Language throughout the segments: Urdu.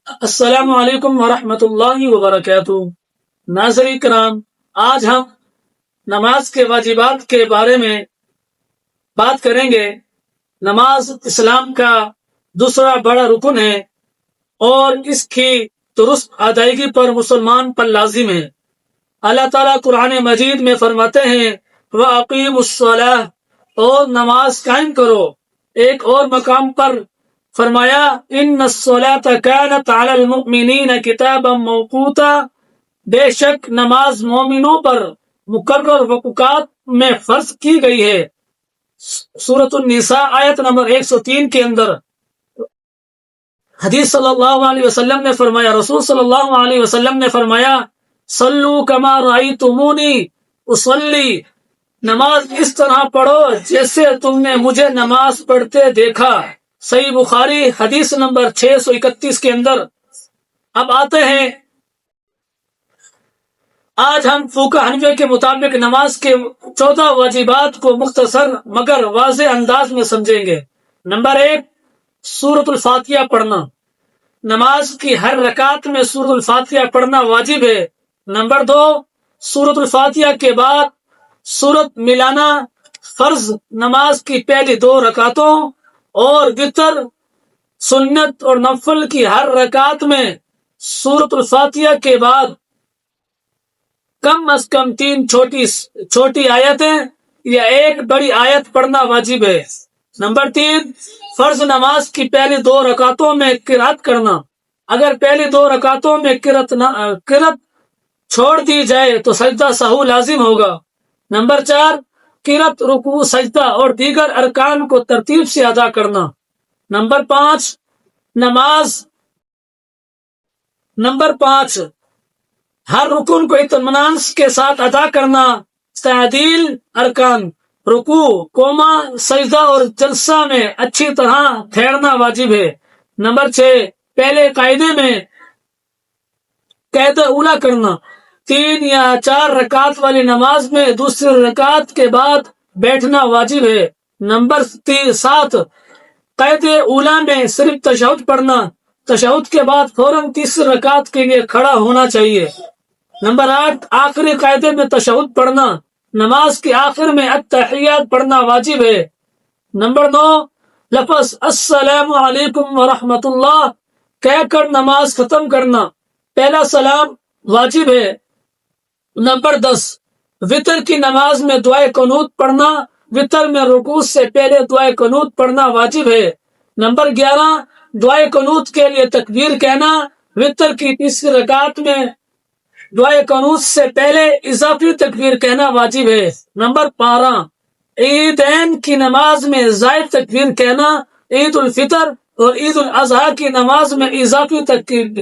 السلام علیکم ورحمۃ اللہ وبرکاتہ۔ ناظرین کرام، آج ہم نماز کے واجبات کے بارے میں بات کریں گے۔ نماز اسلام کا دوسرا بڑا رکن ہے اور اس کی درست ادائیگی پر مسلمان پر لازم ہے۔ اللہ تعالیٰ قرآن مجید میں فرماتے ہیں وَأَقِيمُوا الصَّلَاةَ، اور نماز قائم کرو۔ ایک اور مقام پر فرمایا ان الصلاۃ کانت علی المؤمنین کتابا موقوتا، بے شک نماز مومنوں پر مقرر وقوقات میں فرض کی گئی ہے۔ سورۃ النساء آیت نمبر 103 کے اندر حدیث صلی اللہ علیہ وسلم نے فرمایا، رسول صلی اللہ علیہ وسلم نے فرمایا صلو کما رأیتمونی اصلی، نماز اس طرح پڑھو جیسے تم نے مجھے نماز پڑھتے دیکھا۔ صحیح بخاری حدیث نمبر 631 کے اندر۔ اب آتے ہیں، آج ہم فقہ حنفیہ کے مطابق نماز کے 14 واجبات کو مختصر مگر واضح انداز میں سمجھیں گے۔ نمبر 1، سورۃ الفاتحہ پڑھنا۔ نماز کی ہر رکعت میں سورۃ الفاتحہ پڑھنا واجب ہے۔ نمبر 2، سورۃ الفاتحہ کے بعد سورت ملانا فرض نماز کی پہلی 2 رکعتوں اور وتر سنت اور نفل کی ہر رکعت میں سورۃ الفاتحہ کے بعد کم از کم 3 چھوٹی آیتیں یا 1 بڑی آیت پڑھنا واجب ہے۔ نمبر 3، فرض نماز کی پہلی 2 رکعتوں میں قرات کرنا۔ اگر پہلی 2 رکعتوں میں قرات چھوڑ دی جائے تو سجدہ سہو لازم ہوگا۔ نمبر 4، قرات، رکوع، سجدہ اور دیگر ارکان کو ترتیب سے ادا کرنا۔ نمبر 5، ہر رکن کو اطمینان کے ساتھ ادا کرنا۔ تعدیل ارکان، رکوع، قوما، سجدہ اور جلسہ میں اچھی طرح ٹھہرنا واجب ہے۔ نمبر 6، پہلے قاعدے میں قاعدہ اولا کرنا۔ 3 یا 4 رکعت والی نماز میں دوسری رکعت کے بعد بیٹھنا واجب ہے۔ نمبر 7، قاعدہ اولا میں صرف تشہد پڑھنا، تشہد کے بعد فوراً تیسری رکعت کے لیے کھڑا ہونا چاہیے۔ نمبر 8، آخری قاعدے میں تشہد پڑھنا، نماز کے آخر میں التحیات پڑھنا واجب ہے۔ نمبر 9، لفظ السلام علیکم ورحمۃ اللہ کہہ کر نماز ختم کرنا، پہلا سلام واجب ہے۔ نمبر 10، وتر کی نماز میں دعائے قنوت پڑھنا، وتر میں رکوع سے پہلے دعائے قنوت پڑھنا واجب ہے۔ نمبر 11، دعائے قنوت کے لیے تکبیر کہنا، وتر کی تیسری رکعت میں دعائے قنوت سے پہلے اضافی تکبیر کہنا واجب ہے۔ نمبر 12، عیدین کی نماز میں زائد تکبیر کہنا، عید الفطر اور عید الاضحیٰ کی نماز میں اضافی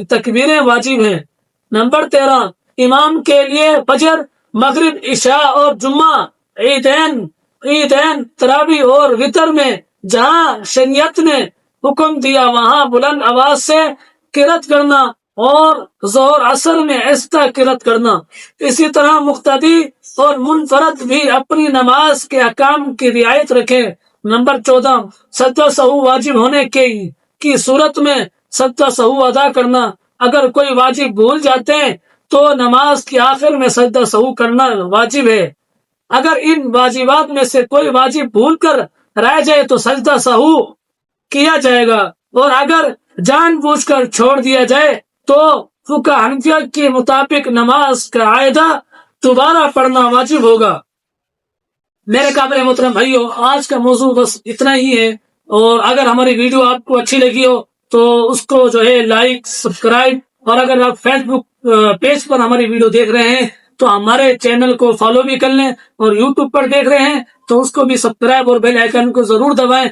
تکبیریں واجب ہیں۔ نمبر 13، امام کے لیے فجر، مغرب، عشاء اور جمعہ، عیدین، تراویح اور وتر میں جہاں شریعت نے حکم دیا وہاں بلند آواز سے قرات کرنا اور ظہر عصر میں آہستہ قرات کرنا۔ اسی طرح مقتدی اور منفرد بھی اپنی نماز کے احکام کی رعایت رکھیں۔ نمبر 14، سجدہ سہو واجب ہونے کی صورت میں سجدہ سہو ادا کرنا۔ اگر کوئی واجب بھول جاتے ہیں تو نماز کے آخر میں سجدہ سہو کرنا واجب ہے۔ اگر ان واجبات میں سے کوئی واجب بھول کر رہ جائے تو سجدہ سہو کیا جائے گا، اور اگر جان بوجھ کر چھوڑ دیا جائے تو فقہ حنفیہ کے مطابق نماز کا اعادہ دوبارہ پڑھنا واجب ہوگا۔ میرے قابل محترم بھائیو، آج کا موضوع بس اتنا ہی ہے، اور اگر ہماری ویڈیو آپ کو اچھی لگی ہو تو اس کو لائک، سبسکرائب، اور اگر آپ فیس بک پیج پر ہماری ویڈیو دیکھ رہے ہیں تو ہمارے چینل کو فالو بھی کر لیں، اور یوٹیوب پر دیکھ رہے ہیں تو اس کو بھی سبسکرائب اور بیل آئیکن کو ضرور دبائیں